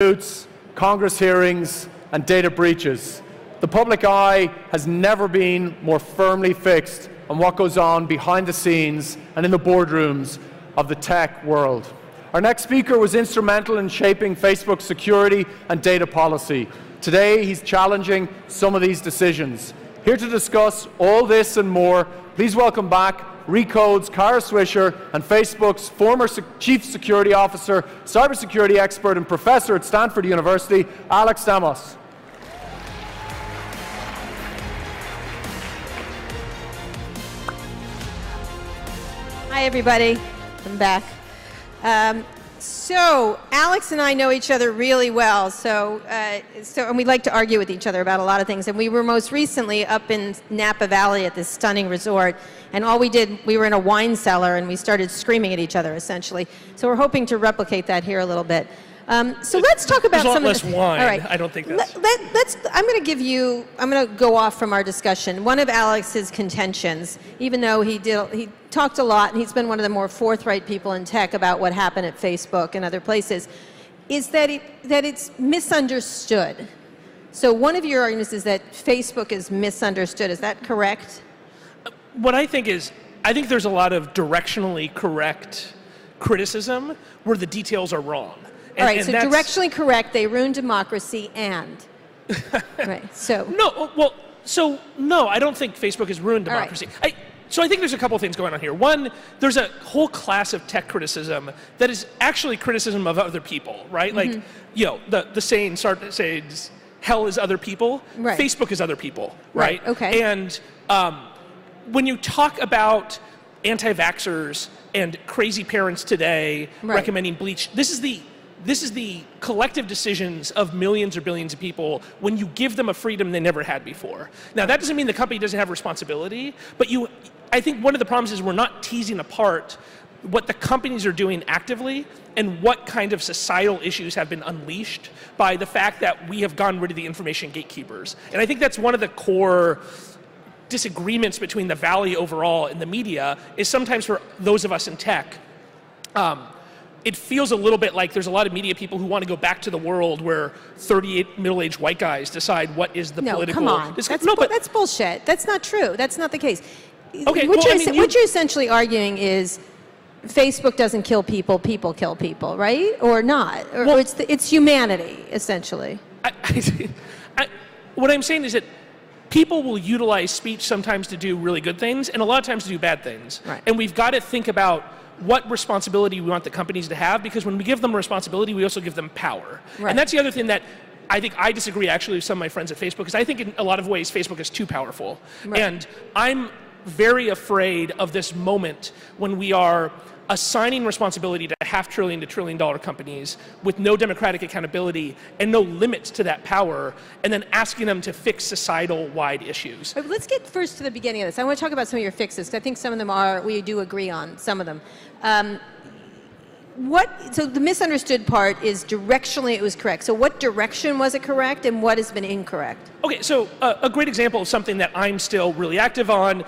lawsuits, Congress hearings, and data breaches. The public eye has never been more firmly fixed on what goes on behind the scenes and in the boardrooms of the tech world. Our next speaker was instrumental in shaping Facebook's security and data policy. Today, he's challenging some of these decisions. Here to discuss all this and more, please welcome back Recode's Kara Swisher and Facebook's former Chief Security Officer, cybersecurity expert and professor at Stanford University, Alex Stamos. Hi, everybody. I'm back. So Alex and I know each other really well, and we like to argue with each other about a lot of things. And we were most recently up in Napa Valley at this stunning resort, and all we did, we were in a wine cellar, and we started screaming at each other, essentially. So we're hoping to replicate that here a little bit. So let's talk about some of the... There's a lot less wine. All right. I don't think that's... I'm going to go off from our discussion. One of Alex's contentions, even though he talked a lot, and he's been one of the more forthright people in tech about what happened at Facebook and other places, is that it's misunderstood. So one of your arguments is that Facebook is misunderstood. Is that correct? What I think is, I think there's a lot of directionally correct criticism where the details are wrong. All right, so directionally correct, they ruin democracy and... right, so... No, I don't think Facebook has ruined democracy. Right. So I think there's a couple of things going on here. One, there's a whole class of tech criticism that is actually criticism of other people, right? Like, the saying says, hell is other people. Right. Facebook is other people, right? Okay. And when you talk about anti-vaxxers and crazy parents today recommending bleach, this is the collective decisions of millions or billions of people when you give them a freedom they never had before. Now, that doesn't mean the company doesn't have responsibility, but I think one of the problems is we're not teasing apart what the companies are doing actively and what kind of societal issues have been unleashed by the fact that we have gotten rid of the information gatekeepers. And I think that's one of the core disagreements between the Valley overall and the media is sometimes for those of us in tech, it feels a little bit like there's a lot of media people who want to go back to the world where 38 middle-aged white guys decide what is the political... No, come on. That's bullshit. That's not true. That's not the case. Okay, what you're essentially arguing is Facebook doesn't kill people, people kill people, right? Or not. Or it's humanity, essentially. What I'm saying is that people will utilize speech sometimes to do really good things and a lot of times to do bad things. Right. And we've got to think about what responsibility we want the companies to have, because when we give them responsibility, we also give them power. Right. And that's the other thing that I think I disagree actually with some of my friends at Facebook, because I think in a lot of ways Facebook is too powerful. Right. And I'm very afraid of this moment when we are assigning responsibility to $500 billion to $1 trillion companies with no democratic accountability and no limits to that power, and then asking them to fix societal-wide issues. But let's get first to the beginning of this. I want to talk about some of your fixes, because I think some of them we do agree on, some of them. So the misunderstood part is directionally it was correct. So what direction was it correct, and what has been incorrect? Okay, so a great example of something that I'm still really active on.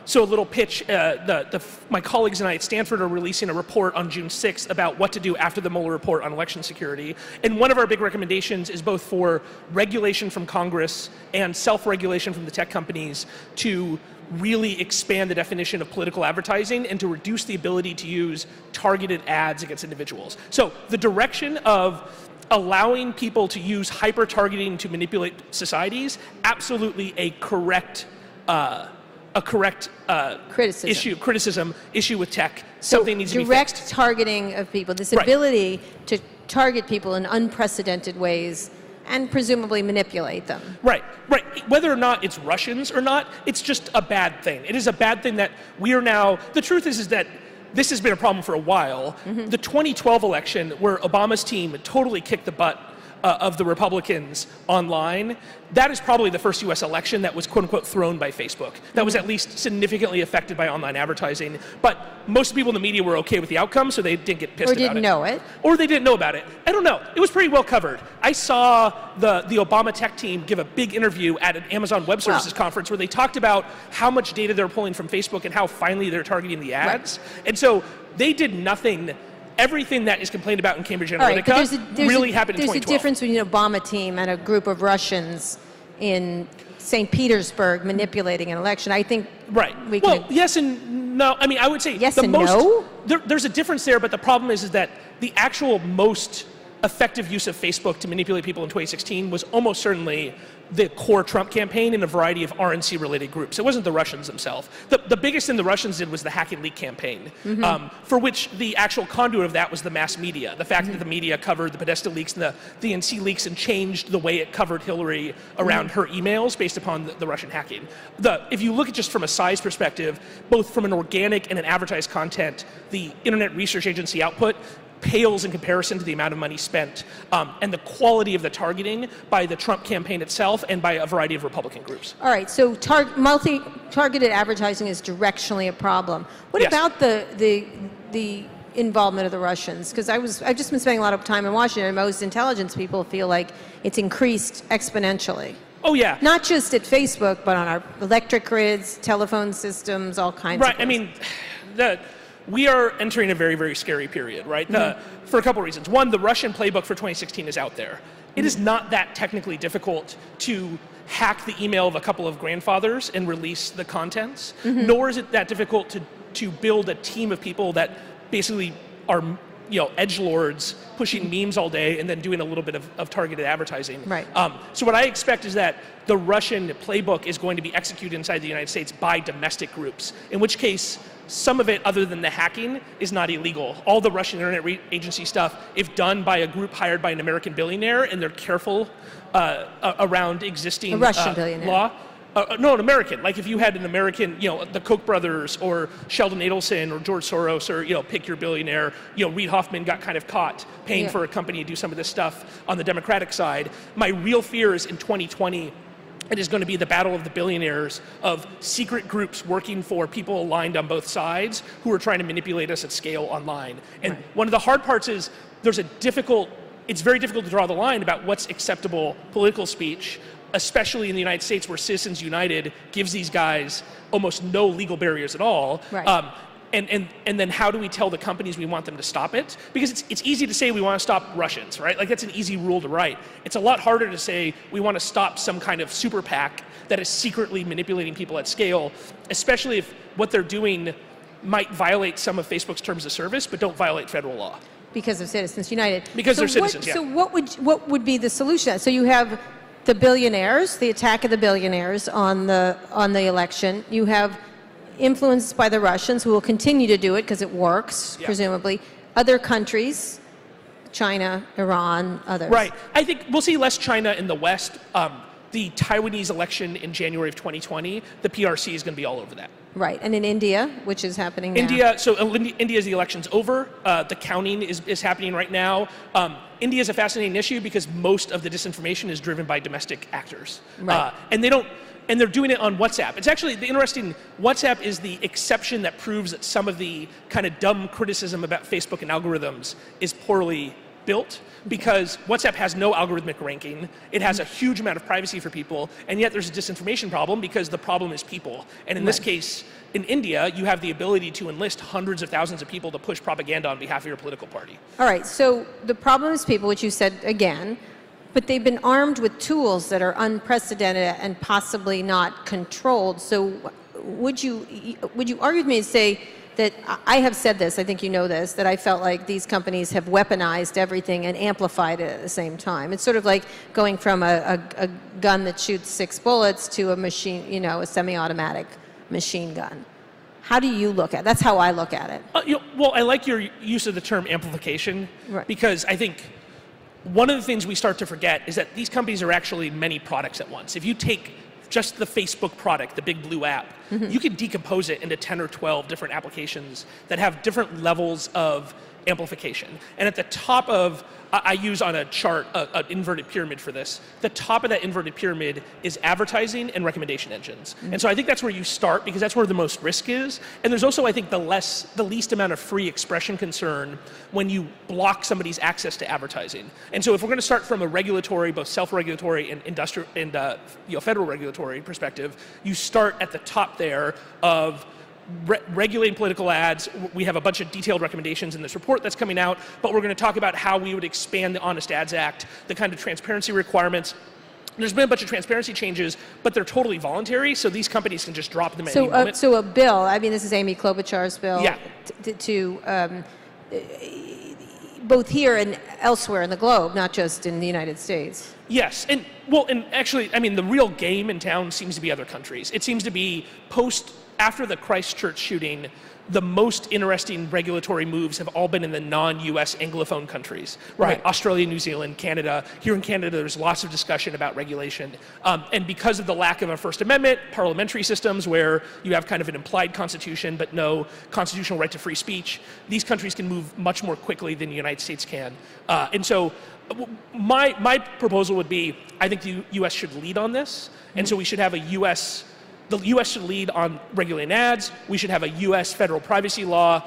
So a little pitch, my colleagues and I at Stanford are releasing a report on June 6th about what to do after the Mueller report on election security. And one of our big recommendations is both for regulation from Congress and self-regulation from the tech companies to really expand the definition of political advertising and to reduce the ability to use targeted ads against individuals. So the direction of allowing people to use hyper-targeting to manipulate societies, absolutely a correct criticism issue with tech. Something needs to be fixed. Direct targeting of people, this ability to target people in unprecedented ways and presumably manipulate them. Right. Whether or not it's Russians or not, it's just a bad thing. It is a bad thing that we are now, the truth is that this has been a problem for a while. Mm-hmm. The 2012 election, where Obama's team totally kicked the butt of the Republicans online, that is probably the first US election that was quote unquote thrown by Facebook. That was at least significantly affected by online advertising. But most people in the media were okay with the outcome, so they didn't get pissed about it. Or didn't know it. Or they didn't know about it. I don't know. It was pretty well covered. I saw the Obama tech team give a big interview at an Amazon Web Services conference where they talked about how much data they're pulling from Facebook and how finally they're targeting the ads. Right. And so they did nothing everything that is complained about in Cambridge Analytica really happened in 2012. There's a difference between an Obama team and a group of Russians in St. Petersburg manipulating an election. I think we can... Well, yes and no. I mean, I would say yes and no? There's a difference there, but the problem is that the actual most effective use of Facebook to manipulate people in 2016 was almost certainly the core Trump campaign in a variety of RNC-related groups. It wasn't the Russians themselves. The biggest thing the Russians did was the hack and leak campaign, for which the actual conduit of that was the mass media. The fact that the media covered the Podesta leaks and the DNC leaks and changed the way it covered Hillary around her emails based upon the Russian hacking. If you look at just from a size perspective, both from an organic and an advertised content, the Internet Research Agency output pales in comparison to the amount of money spent and the quality of the targeting by the Trump campaign itself and by a variety of Republican groups. All right, so multi-targeted advertising is directionally a problem. What about the involvement of the Russians? Because I've just been spending a lot of time in Washington, and most intelligence people feel like it's increased exponentially. Oh yeah. Not just at Facebook, but on our electric grids, telephone systems, all kinds of things. Right, I mean, we are entering a very, very scary period, right? For a couple of reasons. One, the Russian playbook for 2016 is out there. It is not that technically difficult to hack the email of a couple of grandfathers and release the contents, nor is it that difficult to build a team of people that basically are edgelords pushing memes all day and then doing a little bit of targeted advertising. Right. So what I expect is that the Russian playbook is going to be executed inside the United States by domestic groups, in which case some of it, other than the hacking, is not illegal. All the Russian Internet Agency stuff, if done by a group hired by an American billionaire and they're careful around existing Russian billionaire. Law. No, an American. Like if you had an American, the Koch brothers or Sheldon Adelson or George Soros or, pick your billionaire. Reid Hoffman got kind of caught paying for a company to do some of this stuff on the Democratic side. My real fear is in 2020, it is going to be the battle of the billionaires of secret groups working for people aligned on both sides who are trying to manipulate us at scale online. And one of the hard parts is it's very difficult to draw the line about what's acceptable political speech, especially in the United States where Citizens United gives these guys almost no legal barriers at all. Right. And then how do we tell the companies we want them to stop it? Because it's easy to say we want to stop Russians, right? Like that's an easy rule to write. It's a lot harder to say we want to stop some kind of super PAC that is secretly manipulating people at scale, especially if what they're doing might violate some of Facebook's terms of service, but don't violate federal law. Because of Citizens United. Because they're citizens, yeah. So what would be the solution? So you have the billionaires, the attack of the billionaires on the election. You have influenced by the Russians, who will continue to do it because it works, presumably. Other countries, China, Iran, others. Right. I think we'll see less China in the West. The Taiwanese election in January of 2020, the PRC is going to be all over that. Right. And in India, which is happening now. India's the election's over. The counting is happening right now. India is a fascinating issue because most of the disinformation is driven by domestic actors. Right. And they're doing it on WhatsApp. It's actually the interesting, WhatsApp is the exception that proves that some of the kind of dumb criticism about Facebook and algorithms is poorly built, because WhatsApp has no algorithmic ranking. It has a huge amount of privacy for people, and yet there's a disinformation problem because the problem is people. And in this case, in India, you have the ability to enlist hundreds of thousands of people to push propaganda on behalf of your political party. All right, so the problem is people, which you said again, but they've been armed with tools that are unprecedented and possibly not controlled. So would you argue with me and say that I have said this, I think you know this, that I felt like these companies have weaponized everything and amplified it at the same time. It's sort of like going from a gun that shoots 6 bullets to a machine, a semi-automatic machine gun. How do you look at it? That's how I look at it. Well, I like your use of the term amplification, because I think one of the things we start to forget is that these companies are actually many products at once. If you take just the Facebook product, the big blue app, you can decompose it into 10 or 12 different applications that have different levels of amplification. And at the top of, I use on a chart an inverted pyramid for this. The top of that inverted pyramid is advertising and recommendation engines. And so I think that's where you start, because that's where the most risk is. And there's also, I think, the least amount of free expression concern when you block somebody's access to advertising. And so if we're going to start from a regulatory, both self-regulatory and industrial and federal regulatory perspective, you start at the top there of regulating political ads. We have a bunch of detailed recommendations in this report that's coming out, but we're going to talk about how we would expand the Honest Ads Act, the kind of transparency requirements. There's been a bunch of transparency changes, but they're totally voluntary, so these companies can just drop them at any moment. So a bill, I mean, this is Amy Klobuchar's bill, yeah. Both here and elsewhere in the globe, not just in the United States. Yes, and actually, I mean, the real game in town seems to be other countries. It seems to be after the Christchurch shooting, the most interesting regulatory moves have all been in the non-US Anglophone countries, right? Australia, New Zealand, Canada. Here in Canada, there's lots of discussion about regulation. And because of the lack of a First Amendment, parliamentary systems where you have kind of an implied constitution but no constitutional right to free speech, these countries can move much more quickly than the United States can. And so my proposal would be, I think the US should lead on this. And so we should have the US should lead on regulating ads. We should have a US federal privacy law.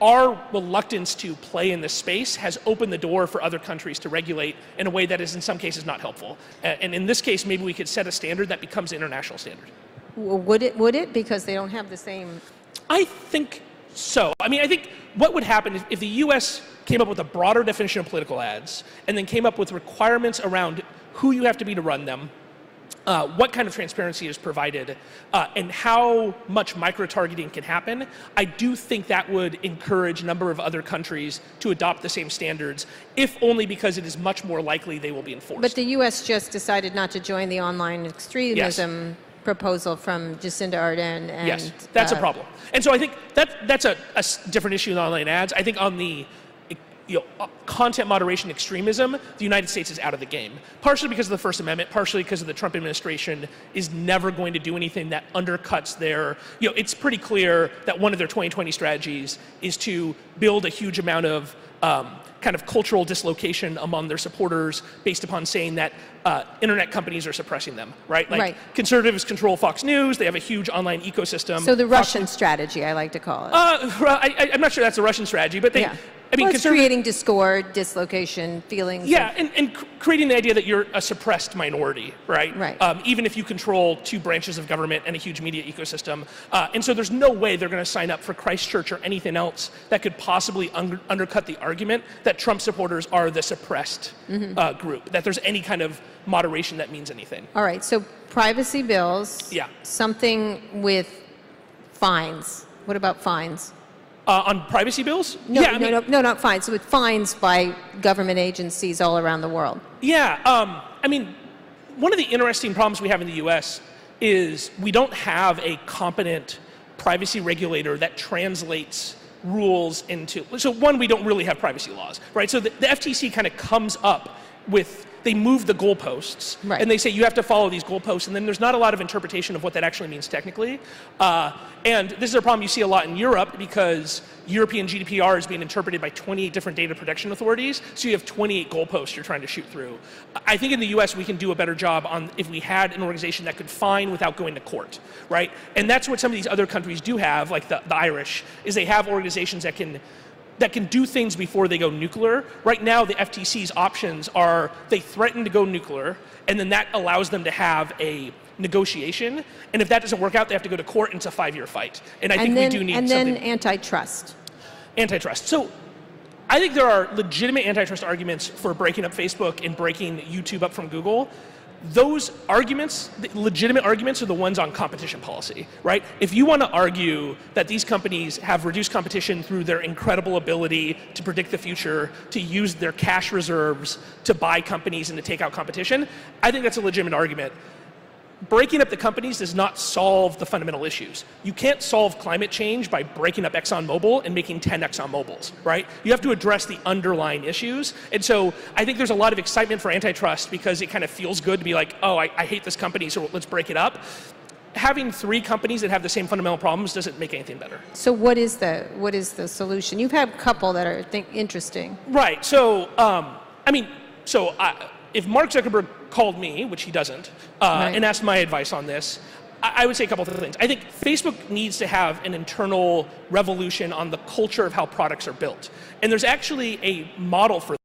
Our reluctance to play in this space has opened the door for other countries to regulate in a way that is in some cases not helpful. And in this case, maybe we could set a standard that becomes an international standard. Would it? Because they don't have the same... I think so. I mean, I think what would happen if the US came up with a broader definition of political ads and then came up with requirements around who you have to be to run them, what kind of transparency is provided, and how much micro-targeting can happen, I do think that would encourage a number of other countries to adopt the same standards, if only because it is much more likely they will be enforced. But the U.S. just decided not to join the online extremism proposal from Jacinda Ardern. And, yes, that's a problem. And so I think that's a different issue than online ads. I think on the content moderation extremism, the United States is out of the game. Partially because of the First Amendment, partially because of the Trump administration is never going to do anything that undercuts their, it's pretty clear that one of their 2020 strategies is to build a huge amount of kind of cultural dislocation among their supporters based upon saying that internet companies are suppressing them, right? Like conservatives control Fox News, they have a huge online ecosystem. So the Russian strategy, I like to call it. I'm not sure that's a Russian strategy, but they, I mean, it's creating discord, dislocation, feelings. Yeah, and creating the idea that you're a suppressed minority, right? Right. Even if you control two branches of government and a huge media ecosystem. And so there's no way they're going to sign up for Christchurch or anything else that could possibly undercut the argument that Trump supporters are the suppressed group, that there's any kind of moderation that means anything. All right, so privacy bills. Yeah. Something with fines. What about fines? On privacy bills? No, not fines. So with fines by government agencies all around the world. Yeah, I mean, one of the interesting problems we have in the US is we don't have a competent privacy regulator that translates rules into, so one, we don't really have privacy laws, right? So the FTC kind of comes up with, they move the goalposts, and they say you have to follow these goalposts, and then there's not a lot of interpretation of what that actually means technically. And this is a problem you see a lot in Europe because European GDPR is being interpreted by 28 different data protection authorities, so you have 28 goalposts you're trying to shoot through. I think in the US we can do a better job on if we had an organization that could fine without going to court, right? And that's what some of these other countries do have, like the Irish, is they have organizations that can do things before they go nuclear. Right now, the FTC's options are they threaten to go nuclear, and then that allows them to have a negotiation. And if that doesn't work out, they have to go to court, and it's a 5-year fight. And I think we do need something. And then antitrust. Antitrust. So I think there are legitimate antitrust arguments for breaking up Facebook and breaking YouTube up from Google. Those arguments, the legitimate arguments, are the ones on competition policy, right? If you want to argue that these companies have reduced competition through their incredible ability to predict the future, to use their cash reserves to buy companies and to take out competition, I think that's a legitimate argument. Breaking up the companies does not solve the fundamental issues. You can't solve climate change by breaking up ExxonMobil and making 10 ExxonMobils, right? You have to address the underlying issues. And so I think there's a lot of excitement for antitrust because it kind of feels good to be like, oh, I hate this company, so let's break it up. Having 3 companies that have the same fundamental problems doesn't make anything better. So what is the solution? You've had a couple that are, I think, interesting. Right. So, if Mark Zuckerberg called me, which he doesn't, and asked my advice on this, I would say a couple of things. I think Facebook needs to have an internal revolution on the culture of how products are built. And there's actually a model for